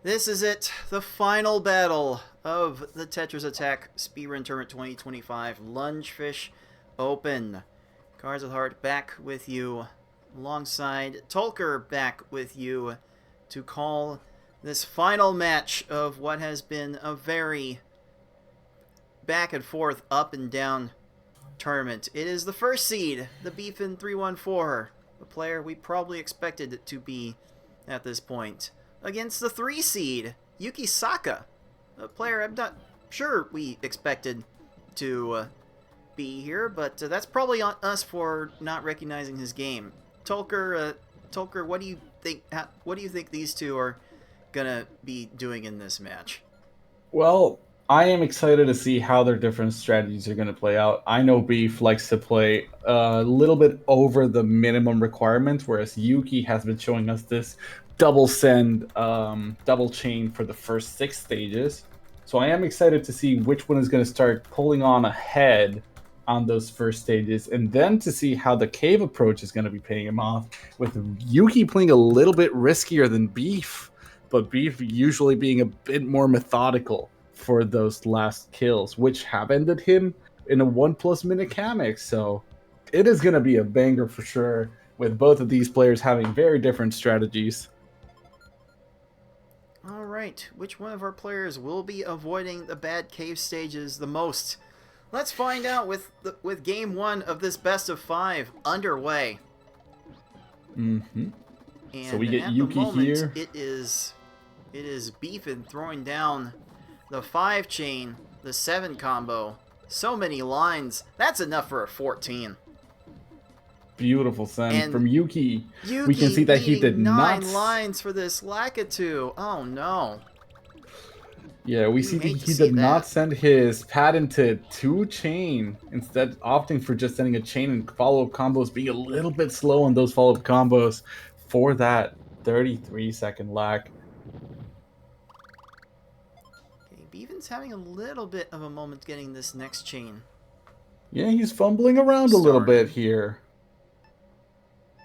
This is it, the final battle of the Tetris Attack Speedrun Tournament 2025 Lungefish Open. Cards with Heart back with you, alongside Tolker back with you to call this final match of what has been a very back and forth, up and down tournament. It is the first seed, the thebfin314, the player we probably expected it to be at this point, against the 3 seed, Yukisaka, a player I'm not sure we expected to be here, but that's probably on us for not recognizing his game. Tolker, what do you think? What do you think these two are gonna be doing in this match? Well, I am excited to see how their different strategies are going to play out. I know Beef likes to play a little bit over the minimum requirement, whereas Yuki has been showing us this double send, double chain for the first 6 stages. So I am excited to see which one is going to start pulling on ahead on those first stages, and then to see how the cave approach is going to be paying him off, with Yuki playing a little bit riskier than Beef, but Beef usually being a bit more methodical for those last kills, which have ended him in a 1+ mechanic. So it is going to be a banger for sure, with both of these players having very different strategies. Alright, which one of our players will be avoiding the bad cave stages the most? Let's find out with game 1 of this best of 5 underway. Mm-hmm. So And we get at the Yuki moment, here. it is Beefin throwing down the 5 chain, the 7 combo. So many lines. That's enough for a 14. Beautiful send And from Yuki. We can Yuki see that he did needing not. 9 lines for this Lakitu. Oh no. Yeah, we You see that hate to he see did not that. send his patented 2-chain, instead opting for just sending a chain, and follow-up combos being a little bit slow on those follow-up combos for that 33-second lag. Okay, Beefin's having a little bit of a moment getting this next chain Yeah, he's fumbling around a little bit started. here.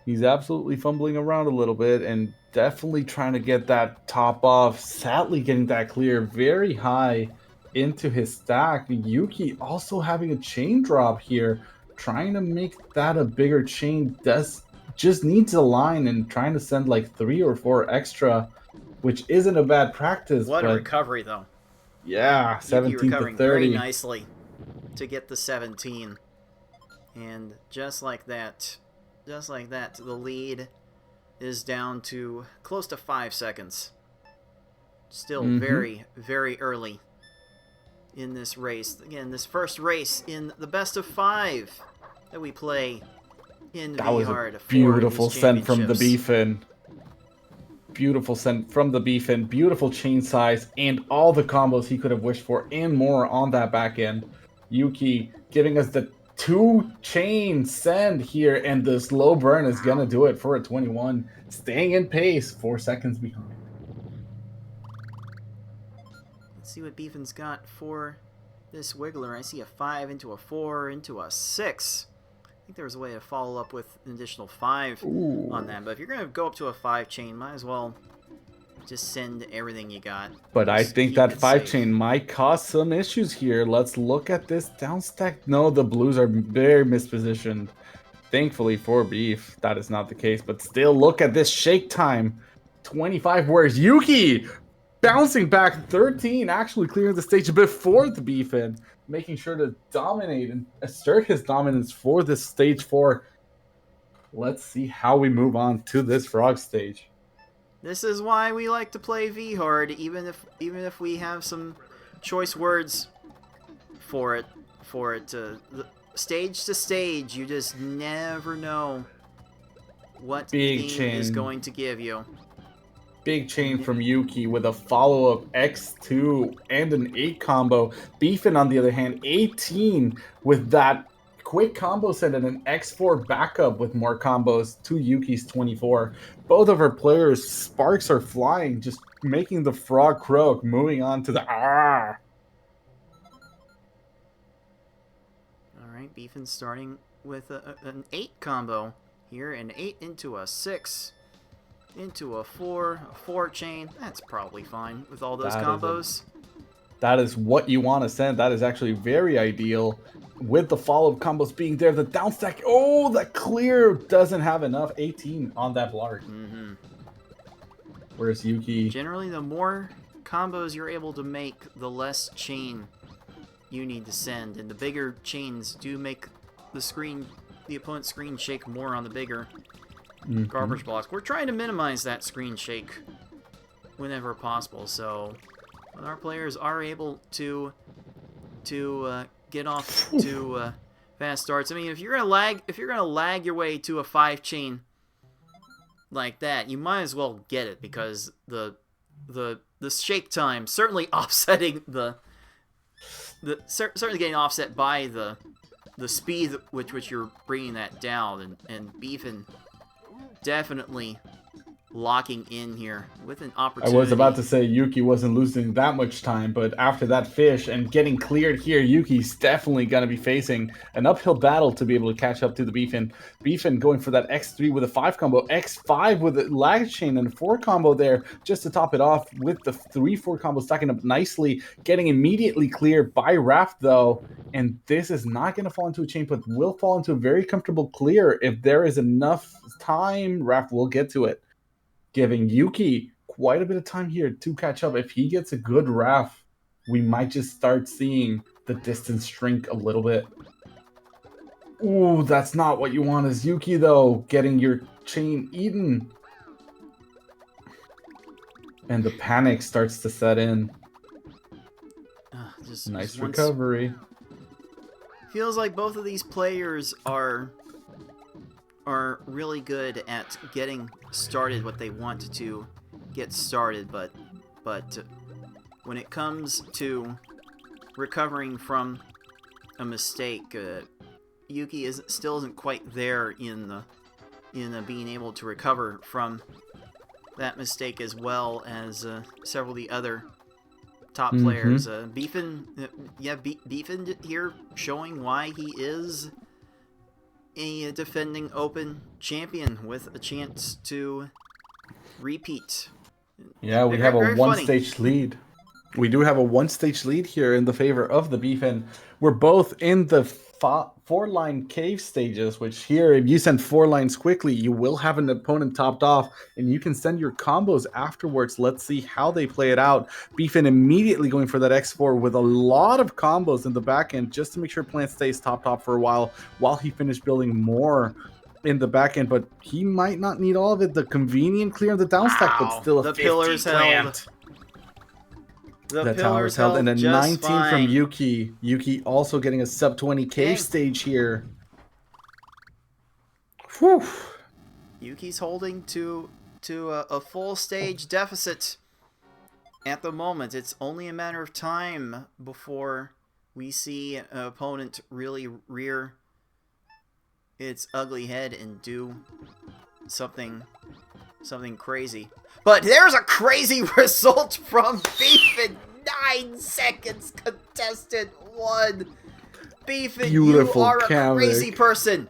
He's absolutely fumbling around a little bit and definitely trying to get that top off. Sadly, getting that clear very high into his stack. Yuki also having a chain drop here, trying to make that a bigger chain. Does just needs a line and trying to send like 3 or 4 extra, which isn't a bad practice. What a But recovery though. yeah, Yuki 17 to recovering very 30. nicely to get the 17. And just like that, the lead is down to close to 5 seconds. Still Mm-hmm. very, very early in this race. Again, this first race in the best of 5 that we play in That was a VHard for these beautiful send from the championships. Beefin. Beautiful send from the Beefin. Beautiful chain size and all the combos he could have wished for and more on that back end. Yuki giving us the 2-chain send here, and the slow burn is gonna do it for a 21. Staying in pace, 4 seconds behind. Let's see what Beefin's got for this Wiggler. I see a 5 into a 4 into a 6. I think there was a way to follow up with an additional 5 on Ooh. that. But if you're going to go up to a 5 chain, might as well just send everything you got. But I Just think keep that it 5-chain safe. might cause some issues here. Let's look at this down stack. No, the blues are very mispositioned. Thankfully for Beef, that is not the case. But still, look at this shake time. 25, where's Yuki? Bouncing back 13, actually clearing the stage before the Beef in, making sure to dominate and assert his dominance for this stage 4. Let's see how we move on to this frog stage. This is why we like to play VHard, even if we have some choice words for it. Stage to stage, you just never know what the Big game is chain. going to give you. Big chain from Yuki with a follow-up X2 and an 8 combo. Beefin, on the other hand, 18 with that quick combo set and an X4 backup with more combos to Yuki's 24. Both of our players' sparks are flying, just making the frog croak, moving on to the ah. Alright, Beefin starting with an 8 combo here, an 8 into a 6. into a 4 chain. That's probably fine with all those That is combos. That is what you want to send. That is actually very ideal. With the follow-up combos being there, the down stack. Oh, the clear doesn't have enough. 18 on that Blarg. Where's Yuki? Generally, the more combos you're able to make, the less chain you need to send. And the bigger chains do make the opponent's screen shake more on the bigger garbage blocks. We're trying to minimize that screen shake whenever possible. So when our players are able to get off to fast starts, I mean, if you're gonna lag your way to a 5 chain like that, you might as well get it, because the shake time certainly offsetting certainly getting offset by the speed which you're bringing that down, and Beefin definitely locking in here with an opportunity. I was about to say Yuki wasn't losing that much time, but after that fish and getting cleared here, Yuki's definitely going to be facing an uphill battle to be able to catch up to the Beefin. Beefin going for that X3 with a 5 combo, X5 with a lag chain and a 4 combo there just to top it off, with the 3-4 combo stacking up nicely, getting immediately cleared by Raft though. And this is not going to fall into a chain, but will fall into a very comfortable clear. If there is enough time, Raft will get to it, giving Yuki quite a bit of time here to catch up. If he gets a good Raft, we might just start seeing the distance shrink a little bit. Ooh, that's not what you want as Yuki, though, getting your chain eaten. And the panic starts to set in. Nice recovery. Feels like both of these players are really good at getting started what they want to get started, but when it comes to recovering from a mistake, Yuki still isn't quite there in being able to recover from that mistake, as well as several of the other top players. Beefin here showing why he is a defending Open champion with a chance to repeat. Yeah, we have a one-stage lead. We do have a one-stage lead here in the favor of the Beefin. We're both in the 4-line cave stages, which here, if you send 4 lines quickly, you will have an opponent topped off, and you can send your combos afterwards. Let's see how they play it out. Beefin immediately going for that X4 with a lot of combos in the back end, just to make sure Plant stays topped off for a while he finished building more in the back end, but he might not need all of it. The convenient clear of the down stack, but still a the 50 pillars Plant. held. The towers held, and a 19 fine from Yuki. Yuki also getting a sub-20 cave stage here. Whew. Yuki's holding to a full stage deficit at the moment. It's only a matter of time before we see an opponent really rear its ugly head and do something crazy. But there's a crazy result from Beefin. 9 seconds contested 1. Beefin, you are a crazy person.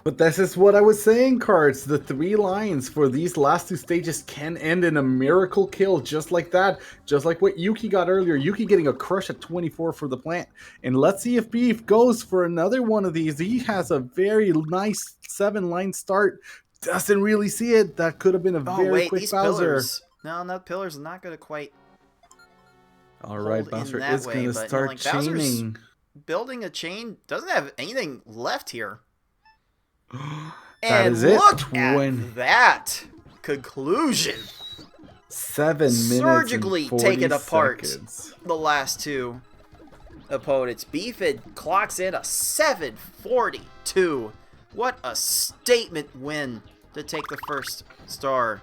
But this is what I was saying, Cards. The 3 lines for these last 2 stages can end in a miracle kill, just like that. Just like what Yuki got earlier. Yuki getting a crush at 24 for the plant. And let's see if Beef goes for another one of these. He has a very nice 7-line start. Doesn't really see it. That could have been a very quick Bowser. Pillars. No, that pillar's not going to quite. All right, Bowser is going to start chaining. Building a chain doesn't have anything left here. That and is it. Look at that conclusion. 7 minutes. Surgically taken apart seconds. The last 2 opponents. Beefin clocks in a 7:42. What a statement win to take the first star.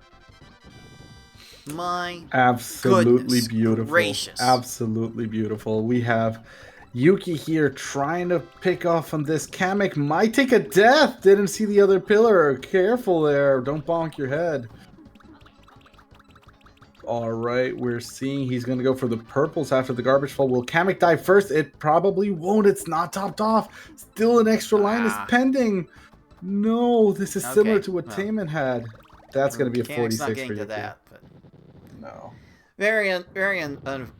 My absolutely beautiful. Gracious. Absolutely beautiful. We have Yuki here trying to pick off on this. Kamek might take a death. Didn't see the other pillar. Careful there. Don't bonk your head. All right, we're seeing he's going to go for the purples after the garbage fall. Will Kamek die first? It probably won't. It's not topped off. Still an extra line is pending. No, this is similar to what Taman had. That's going to be a Mechanic's not 46 getting for to Yuki. that, but No.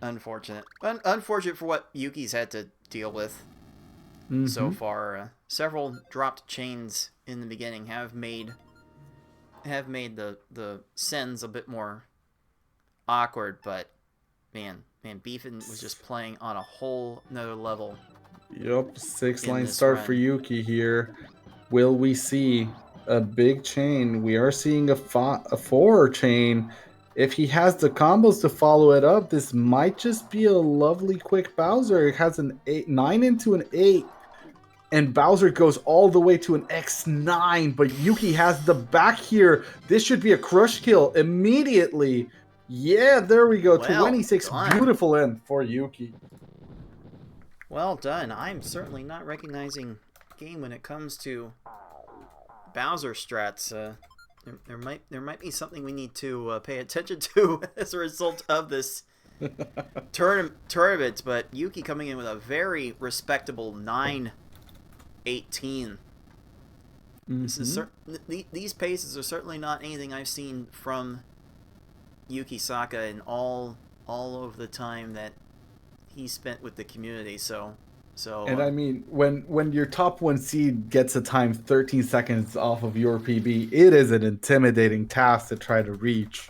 unfortunate. Unfortunate for what Yuki's had to deal with so far. Several dropped chains in the beginning have made the sends a bit more awkward, but man, Beefin was just playing on a whole nother level. Yep, 6-line this start run. for Yuki here. Will we see a big chain? We are seeing a 4 chain. If he has the combos to follow it up, this might just be a lovely quick Bowser. It has an 9 into an 8. And Bowser goes all the way to an X9, but Yuki has the back here. This should be a crush kill immediately. Yeah, there we go. Well 26. done. Beautiful end for Yuki. Well done. I'm certainly not recognizing game when it comes to Bowser strats. There might be something we need to pay attention to as a result of this tournament. But Yuki coming in with a very respectable 9-18. This is these paces are certainly not anything I've seen from Yukisaka in all of the time that he spent with the community. And I mean, when your top 1 seed gets a time 13 seconds off of your PB, it is an intimidating task to try to reach.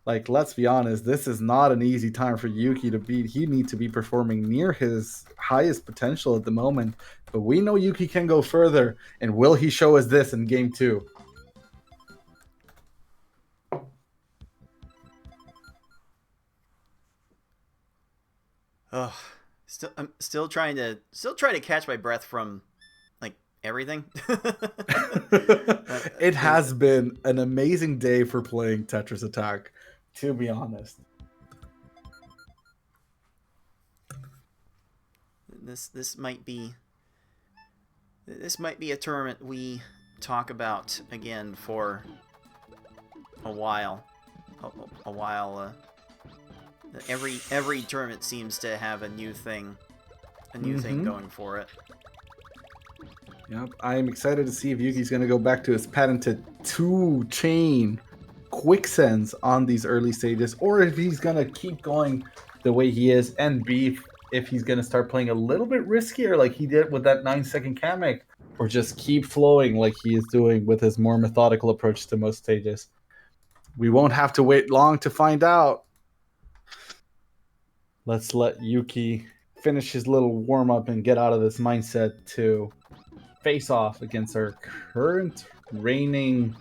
Like, let's be honest, this is not an easy time for Yuki to beat. He needs to be performing near his highest potential at the moment. But we know Yuki can go further. And will he show us this in game 2? Oh, I'm still trying to catch my breath from like everything. It has been an amazing day for playing Tetris Attack, to be honest. This might be a tournament we talk about again for a while. A while. Every tournament seems to have a new thing going for it. Yep, I'm excited to see if Yuki's going to go back to his patented 2-chain quicksends on these early stages, or if he's going to keep going the way he is, and Beef, if he's going to start playing a little bit riskier like he did with that 9-second Kamek, or just keep flowing like he is doing with his more methodical approach to most stages. We won't have to wait long to find out. Let's let Yuki finish his little warm-up and get out of this mindset to face off against our current reigning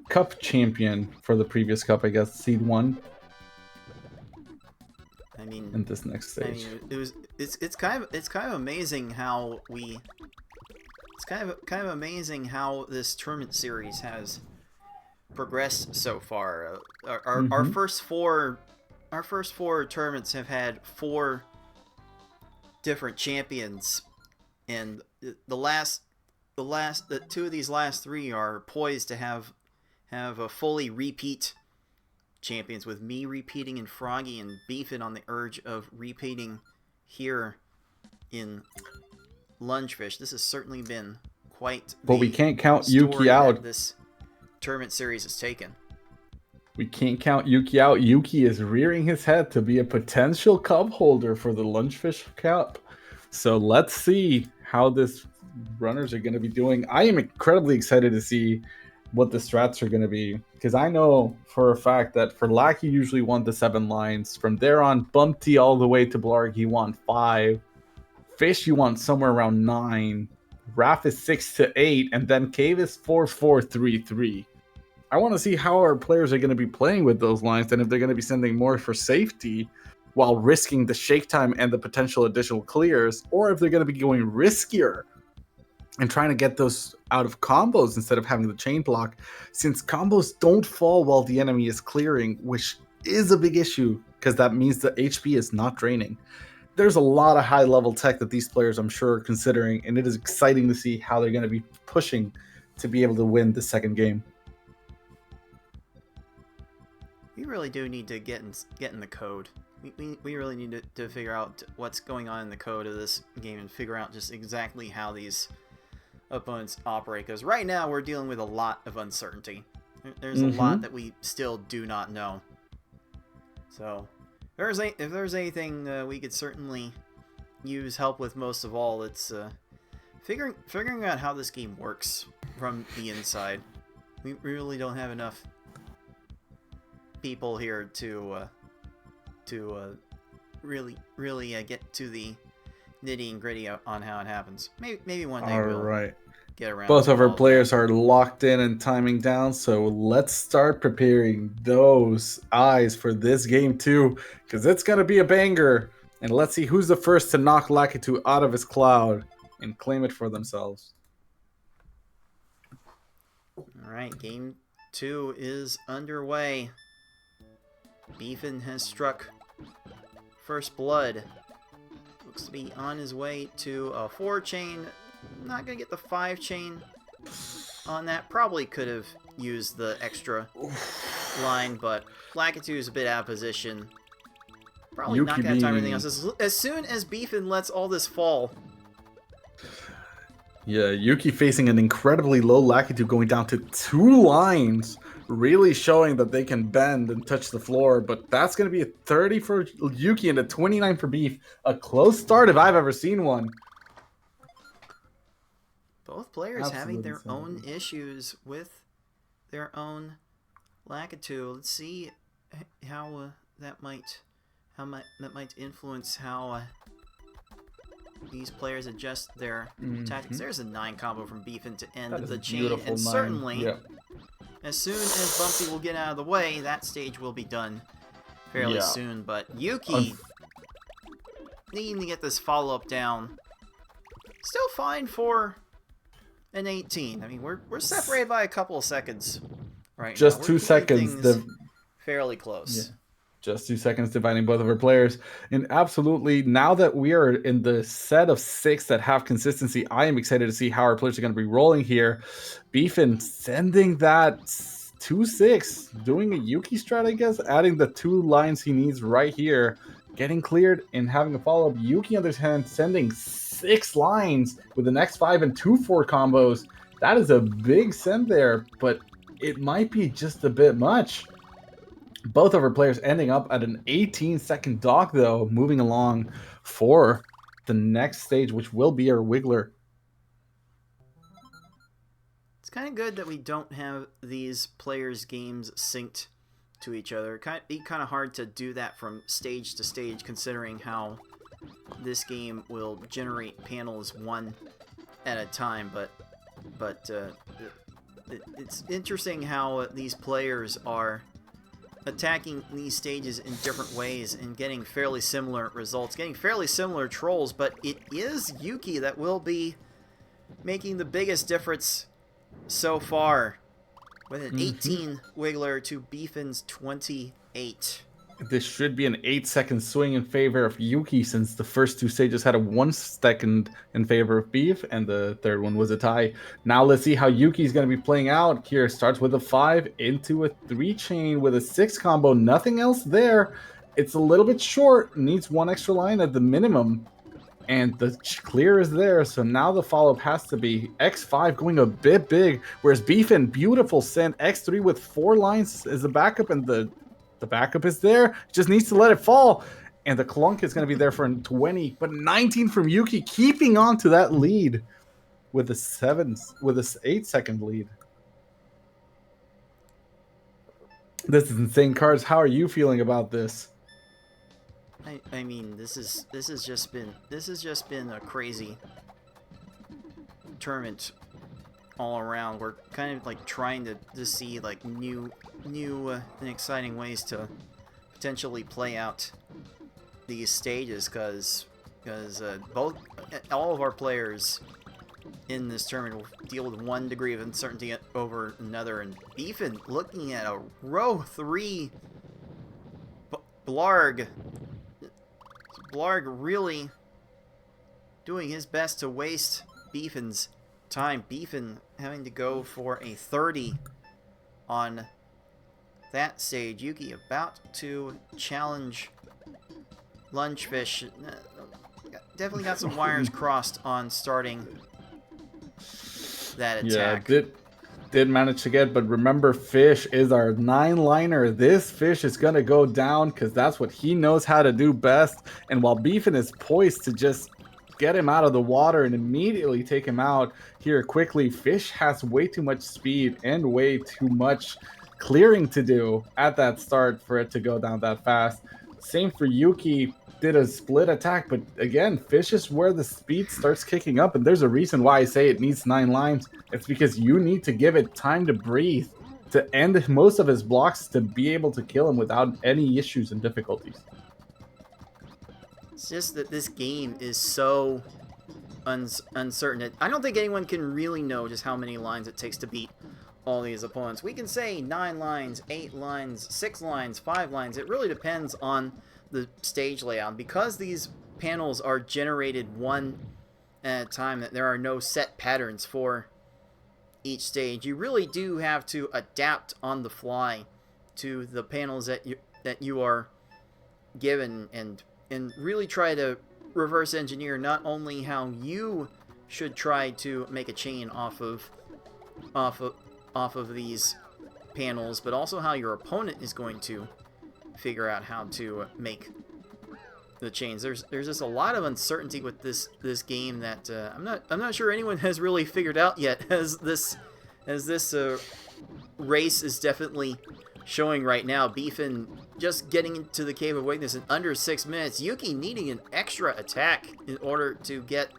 cup champion for the previous cup, I guess, seed 1. I mean, in this next stage. I mean, it's kind of amazing how amazing how this tournament series has progressed so far. Our first four tournaments have had 4 different champions, and the 2 of these last 3 are poised to have a fully repeat champions, with me repeating in Froggy and Beefin on the urge of repeating here in Lungefish. This has certainly been quite but we can't count Yuki out. This tournament series has taken. We can't count Yuki out. Yuki is rearing his head to be a potential cup holder for the Lungefish Cup. So let's see how this runners are going to be doing. I am incredibly excited to see what the strats are going to be, because I know for a fact that for Lack, he usually won the 7 lines. From there on, Bumpty all the way to Blarg, he won 5. Fish, you want somewhere around 9. Raph is 6 to 8, and then Cave is 4, 4, 3, 3. I want to see how our players are going to be playing with those lines, and if they're going to be sending more for safety while risking the shake time and the potential additional clears, or if they're going to be going riskier and trying to get those out of combos instead of having the chain block, since combos don't fall while the enemy is clearing, which is a big issue because that means the HP is not draining. There's a lot of high-level tech that these players, I'm sure, are considering, and it is exciting to see how they're going to be pushing to be able to win the second game. We really do need to get in the code. We really need to figure out what's going on in the code of this game and figure out just exactly how these opponents operate, because right now we're dealing with a lot of uncertainty There's a lot that we still do not know. So, if there's anything we could certainly use help with most of all, it's figuring out how this game works from the inside. We really don't have enough people here to really get to the nitty and gritty on how it happens. Maybe one day we'll get around. Both of our players are locked in and timing down, so let's start preparing those eyes for this game too, because it's gonna be a banger. And let's see who's the first to knock Lakitu out of his cloud and claim it for themselves. Alright, game 2 is underway. Beefin has struck first blood. Looks to be on his way to a 4-chain. Not gonna get the 5-chain on that. Probably could have used the extra line, but Lakitu is a bit out of position. Probably not gonna have time for anything else. As soon as Beefin lets all this fall. Yeah, Yuki facing an incredibly low Lakitu going down to 2 lines, really showing that they can bend and touch the floor. But that's going to be a 30 for Yuki and a 29 for Beef. A close start if I've ever seen one. Both players having their own issues with their own Lakitu. Let's see how that might influence how these players adjust their tactics. There's a 9 combo from Beefin to end the chain, and certainly, as soon as Bumpy will get out of the way, that stage will be done fairly soon. But Yuki needing to get this follow-up down, still fine for an 18. I mean, we're separated by a couple of seconds right Just now. 2 seconds. Fairly close. Yeah. Just 2 seconds dividing both of our players. And absolutely, now that we are in the set of 6 that have consistency, I am excited to see how our players are going to be rolling here. Beefin sending that 2-6, doing a Yuki strat, I guess, adding the 2 lines he needs right here, getting cleared and having a follow-up. Yuki, on the other hand, sending 6 lines with an X5 and 2-4 combos. That is a big send there, but it might be just a bit much. Both of our players ending up at an 18-second dock, though, moving along for the next stage, which will be our Wiggler. It's kind of good that we don't have these players' games synced to each other. It'd be kind of hard to do that from stage to stage, considering how this game will generate panels one at a time. But it's interesting how these players are attacking these stages in different ways and getting fairly similar results, getting fairly similar trolls, but it is Yuki that will be making the biggest difference so far, with an 18 Wiggler to Beefin's 28. This should be an 8-second swing in favor of Yuki, since the first 2 stages had a 1 second in favor of Beef, and the third one was a tie. Now let's see how Yuki's going to be playing out here. Starts with a 5 into a 3-chain with a 6 combo. Nothing else there. It's a little bit short. Needs 1 extra line at the minimum. And the clear is there, so now the follow-up has to be X5 going a bit big, whereas Beefin, beautiful send. X3 with 4 lines as a backup, and the backup is there. Just needs to let it fall. And the clunk is going to be there for 20. But 19 from Yuki, keeping on to that lead with a 8-second lead. This is insane. Cards, how are you feeling about this? I mean, this has just been a crazy tournament all around. We're kind of like trying to see like new and exciting ways to potentially play out these stages, because all of our players in this tournament will deal with 1 degree of uncertainty over another, and Beefin looking at a row 3 Blarg really doing his best to waste Beefin's time. Beefin having to go for a 30 on that stage. Yuki about to challenge Lungefish. Definitely got some wires crossed on starting that attack. Yeah, did manage to get, but remember, Fish is our 9-liner. This Fish is going to go down because that's what he knows how to do best. And while Beefin is poised to just get him out of the water and immediately take him out here quickly, Fish has way too much speed and way too much clearing to do at that start for it to go down that fast. Same for Yuki. Did a split attack, but again, Fish is where the speed starts kicking up, and there's a reason why I say it needs 9 lines. It's because you need to give it time to breathe, to end most of his blocks, to be able to kill him without any issues and difficulties. It's just that this game is so uncertain. I don't think anyone can really know just how many lines it takes to beat all these opponents. We can say 9 lines, 8 lines, 6 lines, 5 lines. It really depends on the stage layout. Because these panels are generated one at a time, that there are no set patterns for each stage, you really do have to adapt on the fly to the panels that you are given, and really try to reverse engineer not only how you should try to make a chain off of these panels, but also how your opponent is going to figure out how to make the chains. There's just a lot of uncertainty with this game that I'm not sure anyone has really figured out yet, as this race is definitely showing right now. Beefin just getting into the Cave of Weakness in under 6 minutes. Yuki needing an extra attack in order to get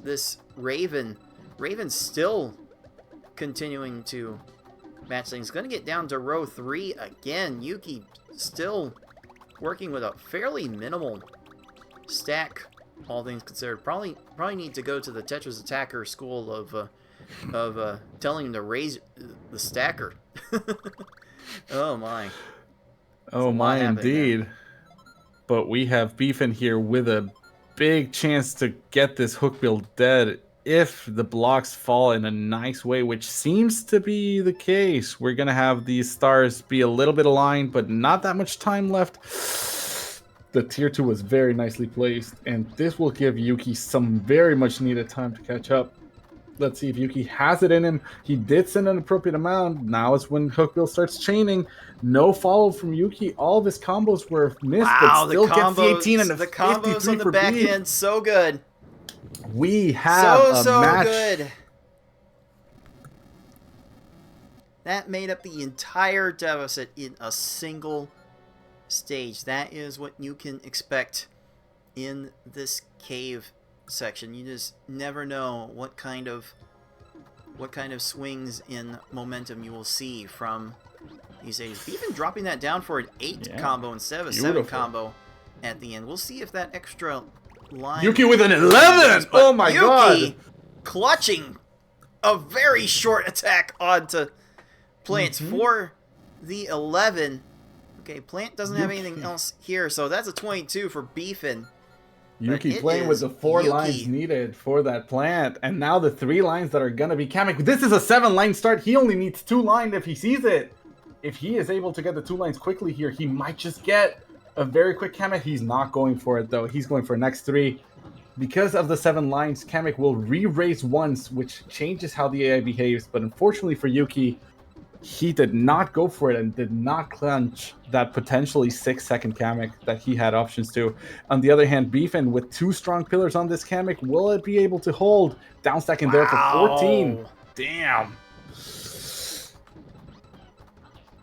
this Raven. Raven's still continuing to match things. Going to get down to row 3 again. Yuki still working with a fairly minimal stack, all things considered. Probably need to go to the Tetris Attacker school of telling him to raise the stacker. Oh my. Oh my, indeed. But we have Beefin here with a big chance to get this hookbill dead if the blocks fall in a nice way, which seems to be the case. We're going to have these stars be a little bit aligned, but not that much time left. The tier 2 was very nicely placed, and this will give Yuki some very much needed time to catch up. Let's see if Yuki has it in him. He did send an appropriate amount. Now is when Hookbill starts chaining. No follow from Yuki. All of his combos were missed, but still gets the 18 and the combos on the back end. So good. We have a match. Good. That made up the entire deficit in a single stage. That is what you can expect in this cave section. You just never know what kind of swings in momentum you will see from these stages. Even dropping that down for an 8 combo instead of a 7 combo at the end. We'll see if that extra line... Yuki with an 11! Oh my god! Yuki clutching a very short attack onto Plants for the 11. Okay, Plant doesn't have anything else here, so that's a 22 for Beefin. Yuki playing with the 4 lines needed for that Plant, and now the 3 lines that are gonna be Kamek. This is a 7-line start. He only needs 2 lines if he sees it. If he is able to get the 2 lines quickly here, he might just get a very quick Kamek. He's not going for it though. He's going for next 3. Because of the 7 lines, Kamek will re-raise once, which changes how the AI behaves. But unfortunately for Yuki, he did not go for it and did not clench that potentially 6-second Kamek that he had options to. On the other hand, Beefin with 2 strong pillars on this Kamek, will it be able to hold? Downstacking there for 14. Damn.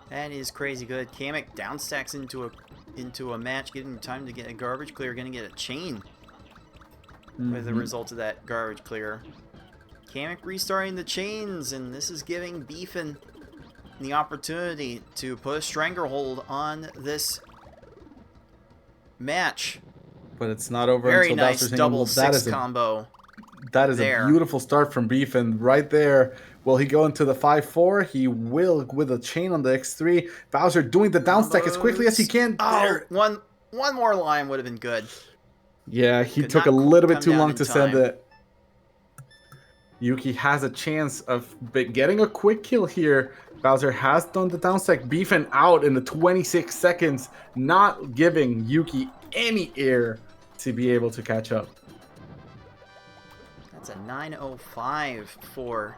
That is crazy good. Kamek downstacks into a match, getting time to get a garbage clear, gonna get a chain with the result of that garbage clear. Kamek restarting the chains, and this is giving Beefin the opportunity to put a stranglehold on this match. But it's not over Very until nice Bowser's double That 6 combo. That is a beautiful start from Beefin right there. Will he go into the 5-4? He will, with a chain on the X3. Bowser doing the downstack as quickly as he can. Oh, one more line would have been good. Yeah, he took a little bit too long to send it. Yuki has a chance of getting a quick kill here. Bowser has done the downstack. Beefin out in the 26 seconds, not giving Yuki any air to be able to catch up. That's a 9:05 for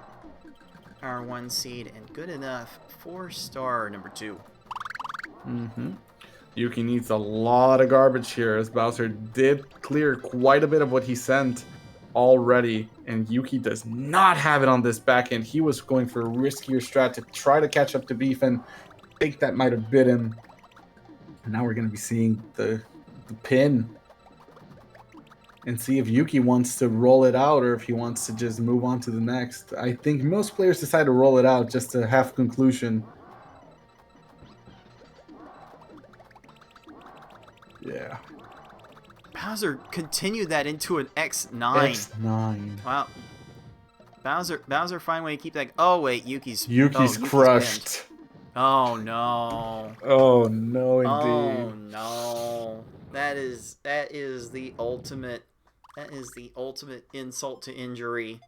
our 1 seed, and good enough for star number 2. Yuki needs a lot of garbage here, as Bowser did clear quite a bit of what he sent already, and Yuki does not have it on this back end. He was going for a riskier strat to try to catch up to Beef, and I think that might have bit him. And now we're going to be seeing the pin and see if Yuki wants to roll it out or if he wants to just move on to the next. I think most players decide to roll it out just to have conclusion. Yeah. Bowser continued that into an X9. X9. Wow. Bowser find a way to keep that. Oh wait, Yuki's crushed. Pinned. Oh no. Oh no, indeed. Oh no. That is the ultimate. That is the ultimate insult to injury.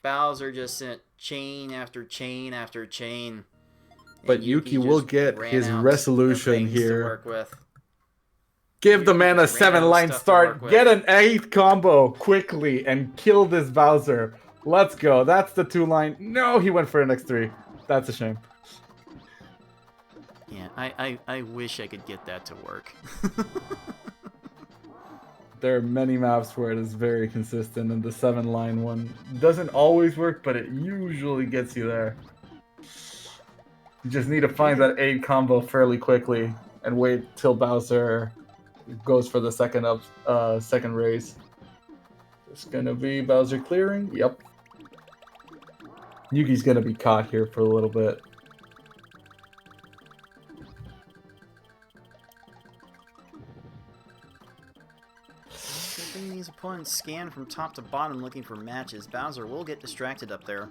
Bowser just sent chain after chain after chain. But Yuki will get his resolution here. To work with. Give the man a 7-line start, get an 8th combo quickly, and kill this Bowser. Let's go. That's the 2-line. No, he went for an X3. That's a shame. Yeah, I wish I could get that to work. There are many maps where it is very consistent, and the 7-line one doesn't always work, but it usually gets you there. You just need to find that 8 combo fairly quickly and wait till Bowser goes for the second raise. It's gonna be Bowser clearing. Yep. Yuki's gonna be caught here for a little bit. These opponents scan from top to bottom looking for matches. Bowser will get distracted up there.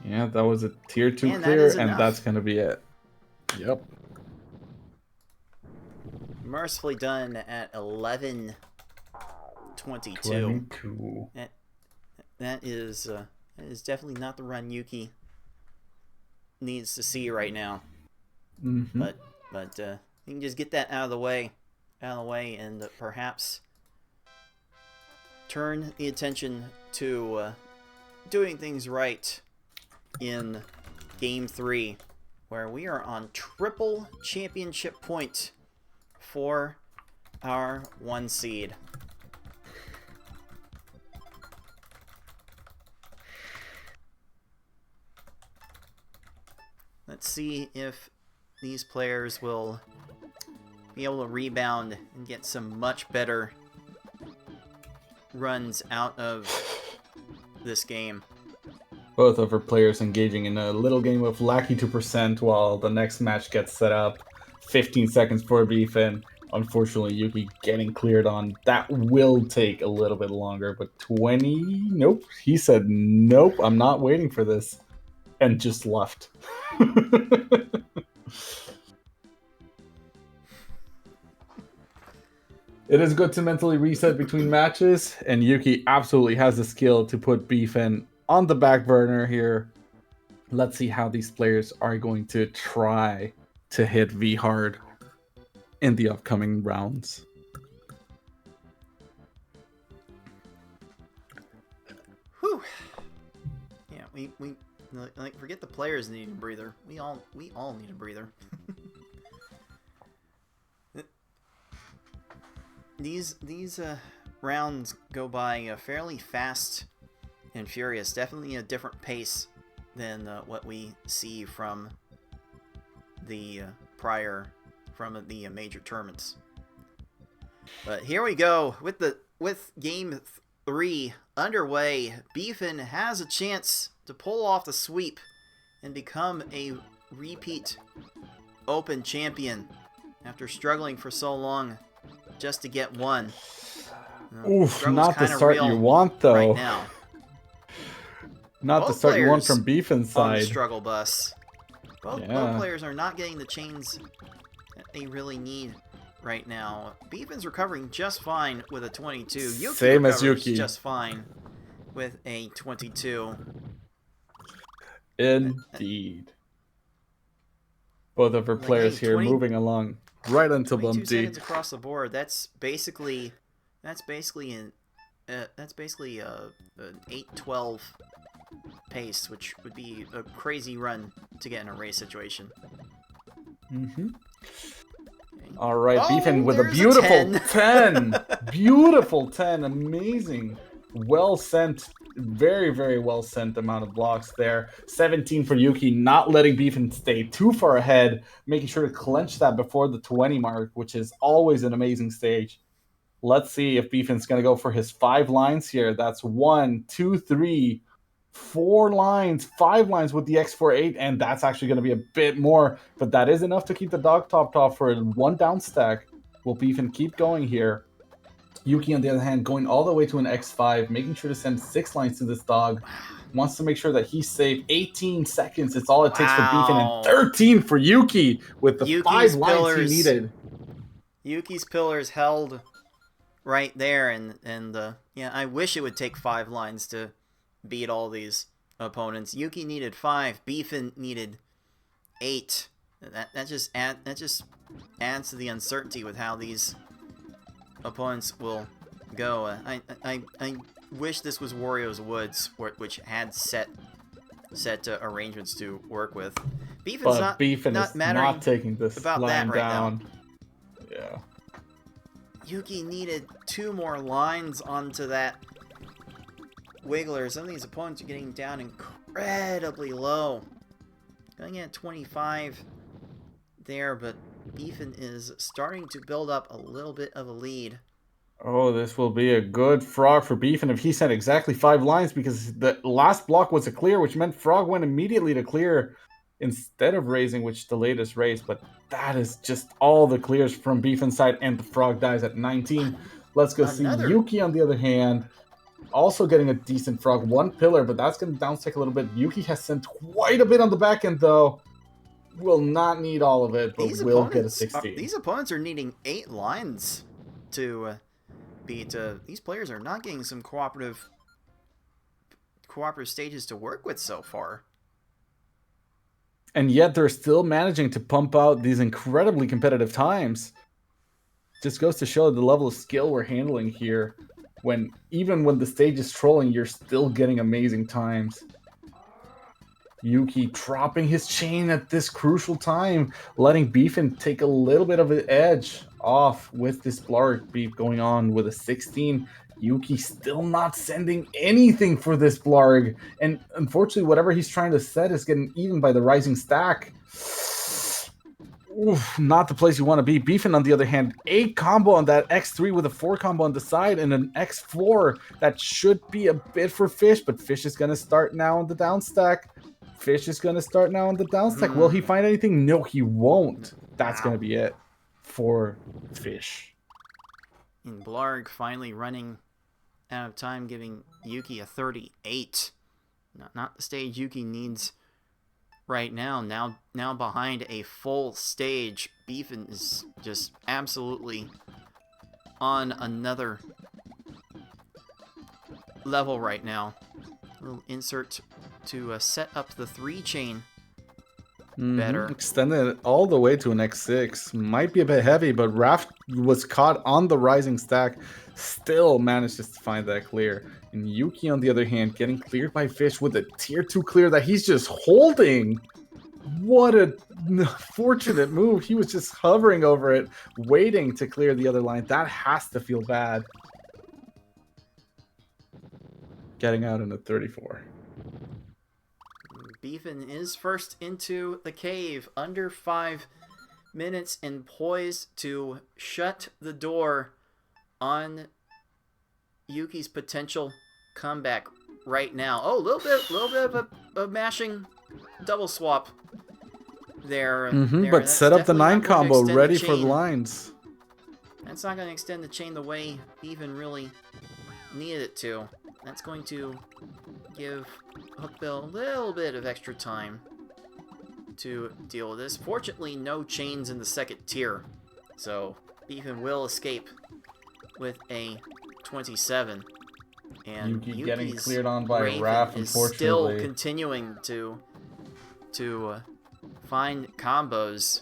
Yeah, that was a tier 2 clear, and that's gonna be it. Yep. Mercifully done at 11:22. 22. That is definitely not the run Yuki needs to see right now. But you can just get that out of the way, and perhaps turn the attention to doing things right in Game 3, where we are on triple championship point for our 1 seed. Let's see if these players will be able to rebound and get some much better runs out of this game. Both of our players engaging in a little game of Lackey 2% while the next match gets set up. 15 seconds for Beef, and unfortunately Yuki getting cleared on. That will take a little bit longer, but 20? Nope. He said, nope, I'm not waiting for this. And just left. It is good to mentally reset between matches, and Yuki absolutely has the skill to put Beef in on the back burner here. Let's see how these players are going to try to hit V hard in the upcoming rounds. Whew. Yeah, we like forget the players need a breather. We all need a breather. These rounds go by fairly fast and furious. Definitely a different pace than what we see from the major tournaments. But here we go with game 3 underway. Beefin has a chance to pull off the sweep and become a repeat Open champion after struggling for so long just to get one. Oof, not the start you want though. Right now. Not the start you want from Beefin's side. On the struggle bus. Both players are not getting the chains that they really need right now. Beefin's recovering just fine with a 22. Yuki Same as Yuki. Just fine with a 22. Indeed. Both of our players here moving along right until bump D. 22 seconds across the board. That's basically an 8-12 pace, which would be a crazy run to get in a race situation. Mm-hmm. Okay. All right, Oh, Beefin with a there's beautiful 10. 10. Beautiful 10. Amazing. Well sent. Very, very well sent amount of blocks there. 17 for Yuki, not letting Beefin stay too far ahead, making sure to clench that before the 20 mark, which is always an amazing stage. Let's see if Beefin's going to go for his 5 lines here. That's 1, 2, 3, 4 lines, 5 lines with the X48, and that's actually going to be a bit more, but that is enough to keep the dog top for 1 down stack. Will Beefin keep going here? Yuki, on the other hand, going all the way to an X5, making sure to send 6 lines to this dog. Wants to make sure that he's safe. 18 seconds, it's all it takes for Beefin, and 13 for Yuki with the Yuki's 5 lines he needed. Yuki's pillars held right there, and yeah, I wish it would take 5 lines to beat all these opponents. Yuki needed 5, Beefin needed 8. That just adds to the uncertainty with how these opponents will go. I wish this was Wario's Woods, which had set arrangements to work with. Beefin not is mattering not taking this about line that right down. now. Yeah. Yuki needed 2 more lines onto that Wiggler. Some of these opponents are getting down incredibly low. Going at 25 there, but Beefin is starting to build up a little bit of a lead. Oh, this will be a good frog for Beefin if he sent exactly 5 lines, because the last block was a clear, which meant Frog went immediately to clear instead of raising, which delayed his raise. But that is just all the clears from Beefin's side, and the Frog dies at 19. Let's go see Yuki on the other hand. Also getting a decent Frog, 1 pillar, but that's going to downstick a little bit. Yuki has sent quite a bit on the back end, though. Will not need all of it, but will get a 16. These opponents are needing 8 lines to beat. These players are not getting some cooperative stages to work with so far. And yet they're still managing to pump out these incredibly competitive times. Just goes to show the level of skill we're handling here. Even when the stage is trolling, you're still getting amazing times. Yuki dropping his chain at this crucial time, letting Beefin take a little bit of an edge off with this Blarg beef going on with a 16. Yuki still not sending anything for this Blarg, and unfortunately whatever he's trying to set is getting eaten by the rising stack. Oof, not the place you want to be. Beefin, on the other hand, 8 combo on that X3 with a 4 combo on the side and an X4 that should be a bit for Fish, but Fish is going to start now on the down stack. Will he find anything? No, he won't. That's going to be it for Fish. And Blarg finally running out of time, giving Yuki a 38. Not the stage Yuki needs right now. Now behind a full stage, Beefin is just absolutely on another level right now. A little insert to set up the 3 chain better. Extended it all the way to an X6. Might be a bit heavy, but Raft was caught on the rising stack. Still manages to find that clear. And Yuki, on the other hand, getting cleared by Fish with a tier 2 clear that he's just holding. What a fortunate move. He was just hovering over it, waiting to clear the other line. That has to feel bad. Getting out in a 34. Beefin is first into the cave, under 5 minutes, and poised to shut the door on Yuki's potential comeback right now. Oh, a little bit of a mashing double swap there. But set up the 9 combo ready for the lines. That's not going to extend the chain the way Beefin really needed it to. That's going to give Hookbill a little bit of extra time to deal with this. Fortunately, no chains in the second tier, so Beefin will escape with a 27. And Yuki getting cleared on by Raven Raph, is unfortunately. still continuing to find combos.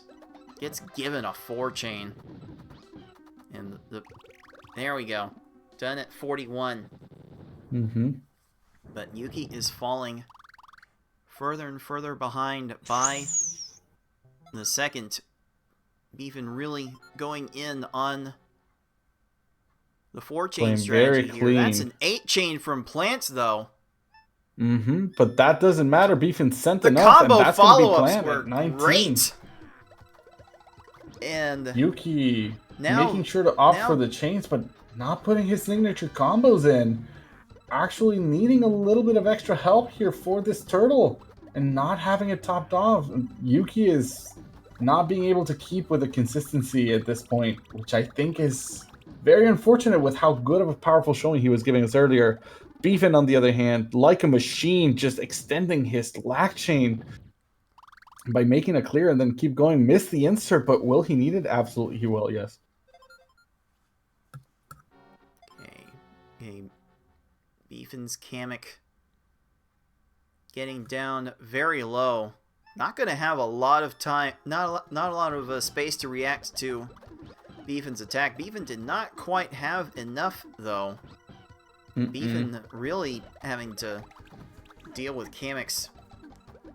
Gets given a 4 chain, and there we go, done at 41. But Yuki is falling further and further behind by the second. Beefin really going in on the 4-chain Playing strategy very here. That's clean. an 8-chain from Plants, though. But that doesn't matter. Beefin sent The enough, and combo that's going to be follow-ups Plant were at 19. great. And Yuki now, making sure to opt for the chains, but not putting his signature combos in. Actually needing a little bit of extra help here for this turtle and not having it topped off. Yuki is not being able to keep with the consistency at this point, which I think is very unfortunate with how good of a powerful showing he was giving us earlier. Beefin, on the other hand, like a machine, just extending his lag chain by making a clear and then keep going. Miss the insert, but will he need it? Absolutely he will, yes. Okay. Beefin's Kamek getting down very low. Not going to have a lot of time, not a lot of space to react to Beefin's attack. Beefin did not quite have enough, though. Beefin really having to deal with Kamek's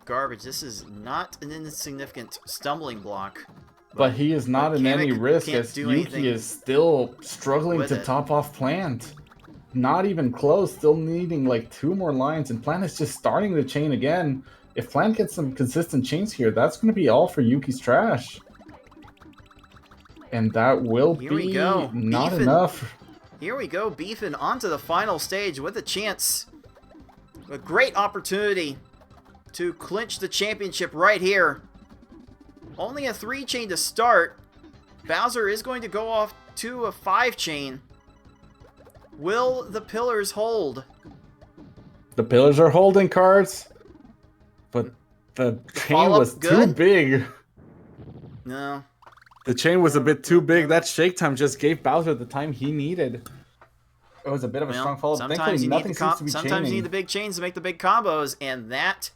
garbage. This is not an insignificant stumbling block. But he is not in any risk as Yuki is still struggling to top off Plant. Not even close, still needing like 2 more lines, and Plant is just starting the chain again. If Plant gets some consistent chains here, that's going to be all for Yuki's trash. And that will be not enough. Here we go, Beefin onto the final stage with a chance. A great opportunity to clinch the championship right here. Only a 3-chain to start. Bowser is going to go off to a 5-chain. Will the pillars hold? The pillars are holding, cards. But the chain was too big. No. The chain was a bit too big. That shake time just gave Bowser the time he needed. It was a bit of a strong follow. Sometimes you need the big chains to make the big combos, and that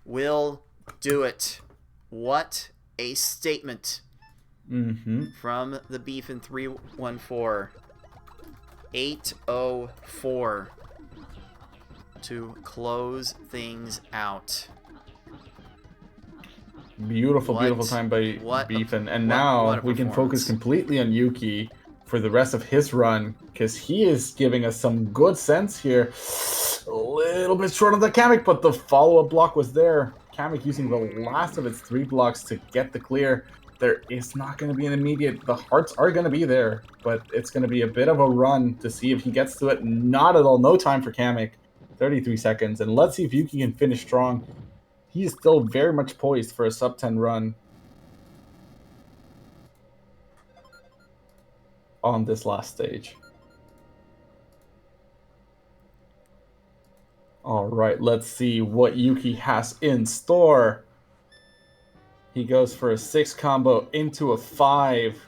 will do it. What a statement from the thebfin314. 8:04 to close things out. Beautiful time by Beefin. And now we can focus completely on Yuki for the rest of his run, because he is giving us some good sense here. A little bit short on the Kamek, but the follow-up block was there. Kamek using the last of its 3 blocks to get the clear. There is not going to be an immediate... The hearts are going to be there, but it's going to be a bit of a run to see if he gets to it. Not at all. No time for Kamek. 33 seconds. And let's see if Yuki can finish strong. He is still very much poised for a sub-10 run on this last stage. All right, let's see what Yuki has in store. He goes for a 6 combo into a 5,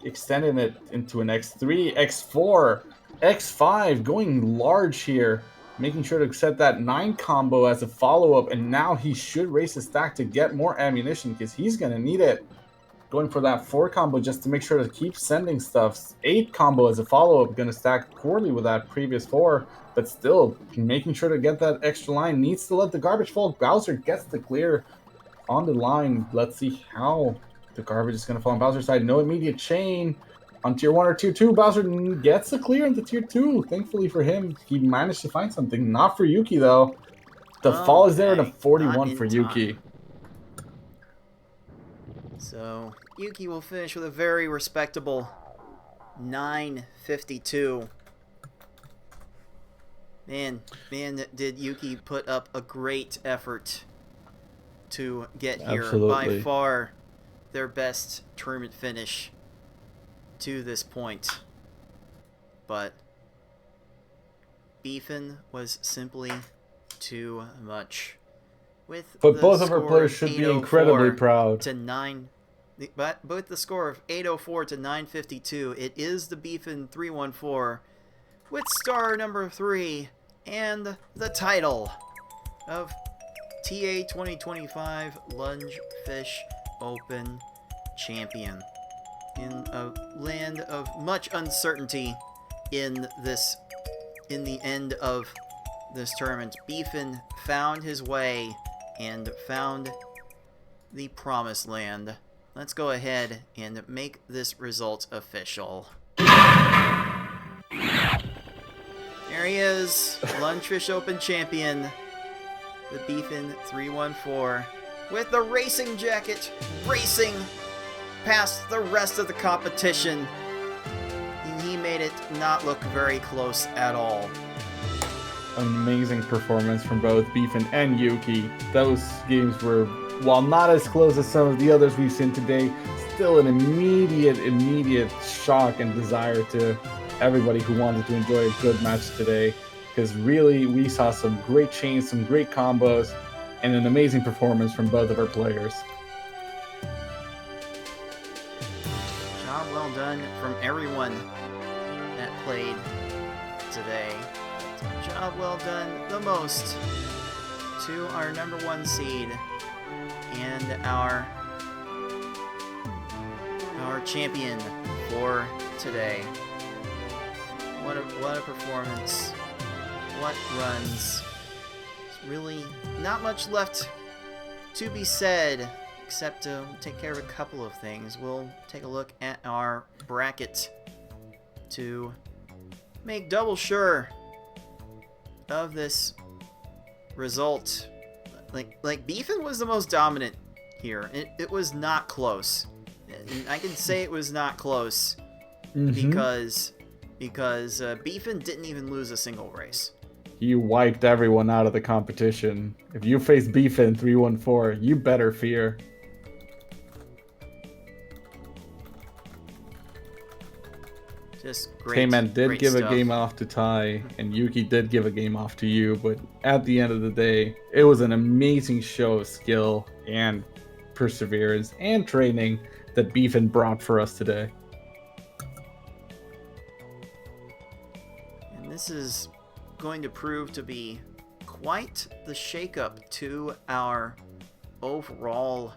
extending it into an X3, X4, X5, going large here, making sure to set that 9 combo as a follow-up, and now he should raise his stack to get more ammunition because he's going to need it. Going for that 4 combo just to make sure to keep sending stuff. 8 combo as a follow-up, going to stack poorly with that previous 4, but still making sure to get that extra line. Needs to let the garbage fall. Bowser gets the clear on the line. Let's see how the garbage is going to fall on Bowser's side. No immediate chain on tier 1 or tier 2. Bowser gets a clear into tier 2. Thankfully for him, he managed to find something. Not for Yuki, though. The fall is there at a 41 for Yuki. So, Yuki will finish with a very respectable 952. Man, did Yuki put up a great effort to get here. Absolutely. By far their best tournament finish to this point. But Beefin was simply too much. But both of our players should be incredibly proud. But both the score of 804 to 952, it is the thebfin314 with star number 3 and the title of TA 2025 Lunge Fish Open Champion. In a land of much uncertainty in the end of this tournament, thebfin found his way and found the promised land. Let's go ahead and make this result official. There he is, Lunge Open champion, the thebfin314, with the racing jacket, racing past the rest of the competition. And he made it not look very close at all. An amazing performance from both thebfin and Yuki. Those games were, while not as close as some of the others we've seen today, still an immediate shock and desire to everybody who wanted to enjoy a good match today. Because really, we saw some great chains, some great combos, and an amazing performance from both of our players. Job well done from everyone that played today. Job well done the most to our #1 seed and our champion for today. What a performance. What runs. There's really not much left to be said, except to take care of a couple of things. We'll take a look at our bracket to make double sure of this result. Like thebfin was the most dominant here. It was not close. And I can say it was not close because thebfin didn't even lose a single race. You wiped everyone out of the competition. If you face thebfin314, you better fear. Just great. Tayman did give stuff. a game off to Ty, and Yuki did give a game off to you, but at the end of the day, it was an amazing show of skill and perseverance and training that thebfin brought for us today. And this is going to prove to be quite the shakeup to our overall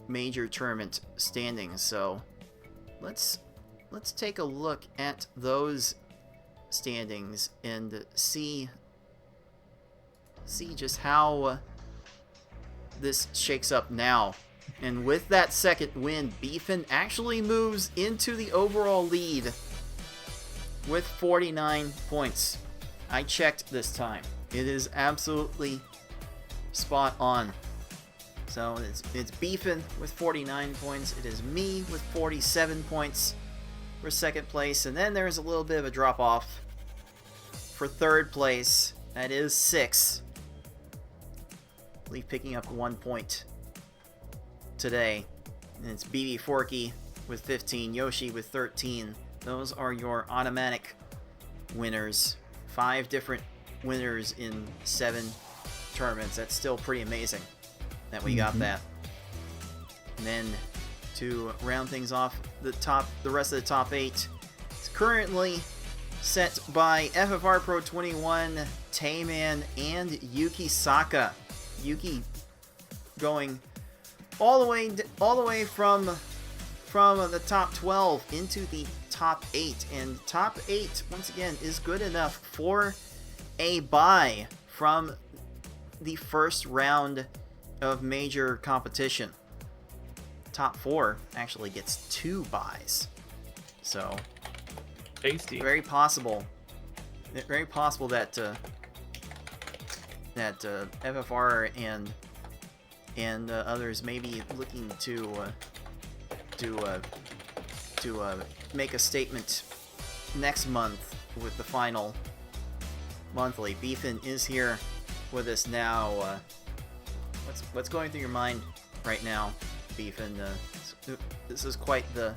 major tournament standings. So let's take a look at those standings and see just how this shakes up now. And with that second win, thebfin actually moves into the overall lead with 49 points. I checked this time. It is absolutely spot on. So it's thebfin with 49 points. It is me with 47 points for second place. And then there's a little bit of a drop off for third place. That is 6. Leaf picking up 1 point today. And it's BB Forky with 15. Yoshi with 13. Those are your automatic winners. 5 different winners in 7 tournaments. That's still pretty amazing that we got that. And then to round things off, the rest of the top 8 is currently set by FFR Pro 21, Tayman, and Yukisaka. Yuki going all the way from the top 12 into the top 8, and top 8 once again is good enough for a bye from the first round of major competition. Top 4 actually gets 2 buys, so tasty. Very possible that FFR and others may be looking to make a statement next month with the final monthly. thebfin is here with us now. What's going through your mind right now, thebfin? This is quite the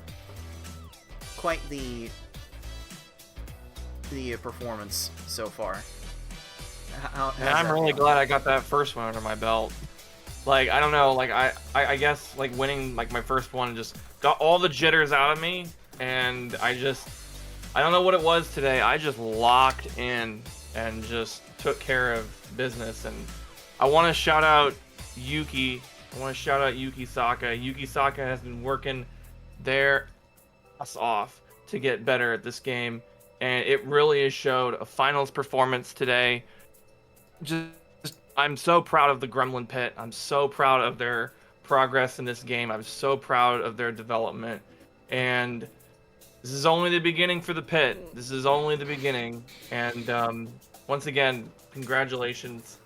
performance so far. I'm really glad I got that first one under my belt. Like, I don't know, like I guess like winning like my first one just got all the jitters out of me, and I don't know what it was today. I just locked in and just took care of business. And I want to shout out Yuki. I want to shout out Yukisaka. Yukisaka has been working their ass off to get better at this game, and it really has showed a finals performance today. just I'm so proud of the Gremlin Pit. I'm so proud of their progress in this game. I'm so proud of their development. And this is only the beginning for the pit. This is only the beginning. And once again, congratulations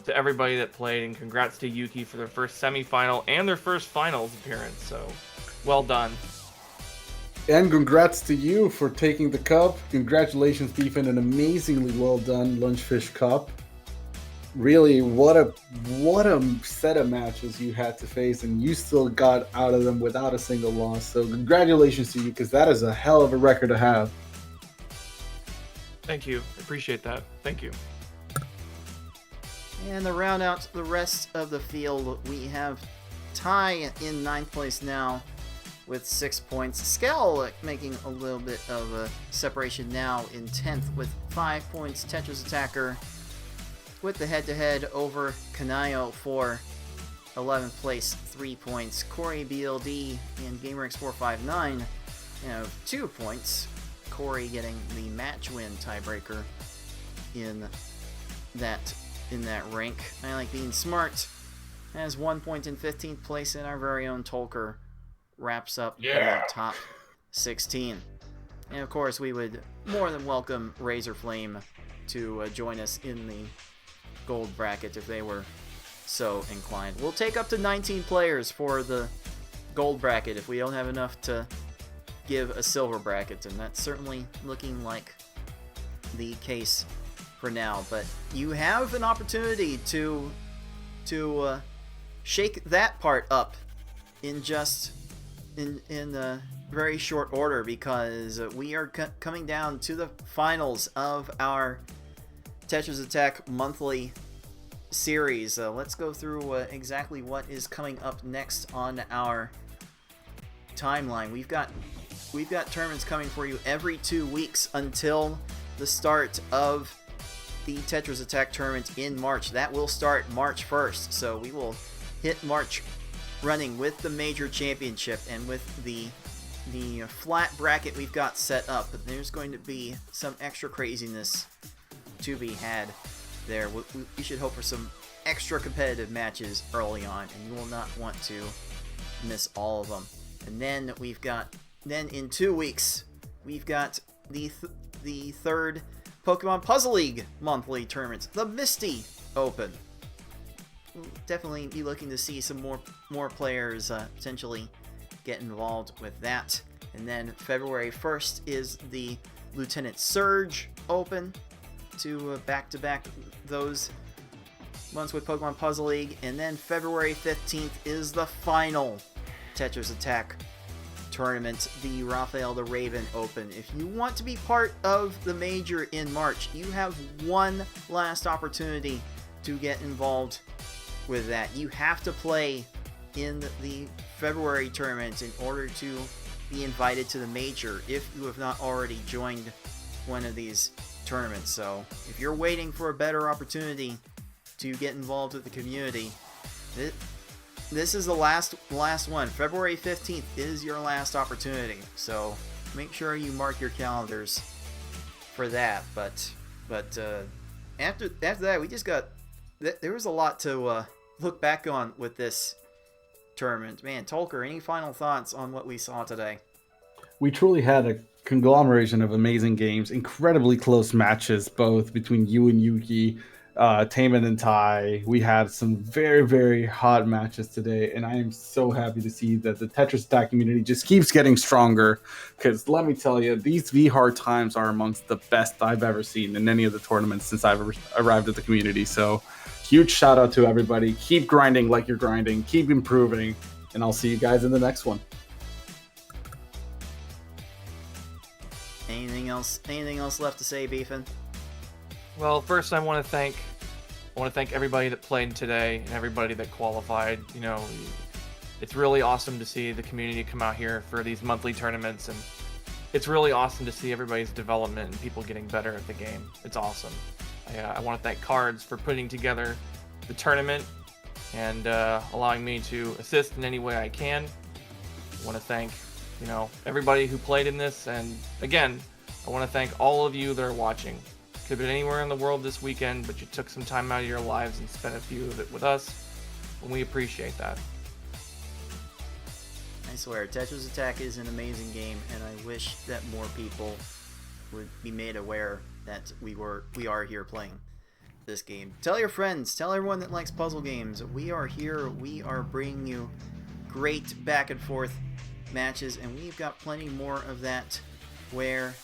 to everybody that played, and congrats to Yuki for their first semifinal and their first finals appearance. So, well done. And congrats to you for taking the cup. Congratulations, Beefin, an amazingly well done Lungefish Cup. Really, what a set of matches you had to face, and you still got out of them without a single loss. So congratulations to you, because that is a hell of a record to have. Thank you. Appreciate that. Thank you. And to round out the rest of the field, we have Ty in 9th place now with 6 points. Skell making a little bit of a separation now in 10th with 5 points. Tetris Attacker with the head-to-head over Kanayo for 11th place, 3 points. Corey BLD and GamerX459 have 2 points. Corey getting the match win tiebreaker in that rank. I Like Being Smart has 1 point in 15th place, and our very own Tolker wraps up the top 16. And of course, we would more than welcome Razorflame to join us in the gold bracket if they were so inclined. We'll take up to 19 players for the gold bracket if we don't have enough to give a silver bracket, and that's certainly looking like the case for now. But you have an opportunity to shake that part up in very short order, because we are coming down to the finals of our Tetris Attack monthly series. Let's go through exactly what is coming up next on our timeline. We've got tournaments coming for you every 2 weeks until the start of the Tetris Attack tournament in March. That will start March 1st, so we will hit March running with the major championship and with the flat bracket we've got set up. But there's going to be some extra craziness to be had there. We should hope for some extra competitive matches early on, and you will not want to miss all of them. And then in 2 weeks, we've got the third Pokemon Puzzle League monthly tournament, the Misty Open. We'll definitely be looking to see some more players potentially get involved with that. And then February 1st is the Lieutenant Surge Open, to back-to-back those months with Pokemon Puzzle League. And then February 15th is the final Tetris Attack tournament, the Raphael the Raven Open. If you want to be part of the major in March, you have one last opportunity to get involved with that. You have to play in the February tournament in order to be invited to the major if you have not already joined one of these tournaments. So if you're waiting for a better opportunity to get involved with the community, this is the last one. February 15th is your last opportunity, so make sure you mark your calendars for that. But after that, we just got there was a lot to look back on with this tournament. Man, Tolker, any final thoughts on what we saw today? We truly had a conglomeration of amazing games, incredibly close matches, both between you and Yuki, Taman and Ty. We had some very, very hot matches today, and I am so happy to see that the Tetris Attack community just keeps getting stronger, because let me tell you, these V-Hard times are amongst the best I've ever seen in any of the tournaments since I've arrived at the community. So huge shout out to everybody. Keep grinding like you're grinding, keep improving, and I'll see you guys in the next one. Anything else left to say, Beefin? Well, first I want to thank everybody that played today and everybody that qualified. You know, it's really awesome to see the community come out here for these monthly tournaments, and it's really awesome to see everybody's development and people getting better at the game. It's awesome. I want to thank Cards for putting together the tournament and allowing me to assist in any way I can. I want to thank everybody who played in this, and again, I want to thank all of you that are watching. Could have been anywhere in the world this weekend, but you took some time out of your lives and spent a few of it with us, and we appreciate that. I swear, Tetris Attack is an amazing game, and I wish that more people would be made aware that we are here playing this game. Tell your friends, tell everyone that likes puzzle games. We are here, we are bringing you great back and forth matches, and we've got plenty more of that where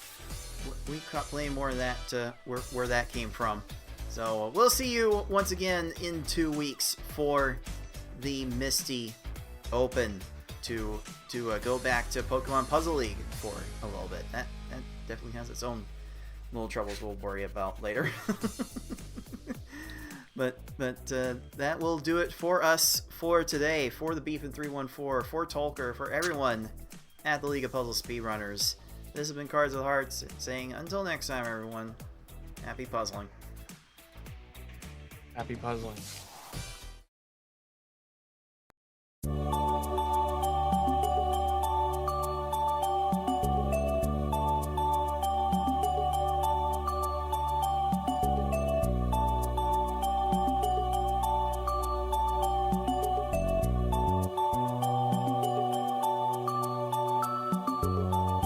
where that came from. So we'll see you once again in 2 weeks for the Misty Open to go back to Pokemon Puzzle League for a little bit. That definitely has its own little troubles we'll worry about later. But that will do it for us for today. For the thebfin314, for Tolker, for everyone at the League of Puzzle Speedrunners. This has been Cards with Hearts saying until next time, everyone. Happy puzzling. Happy puzzling.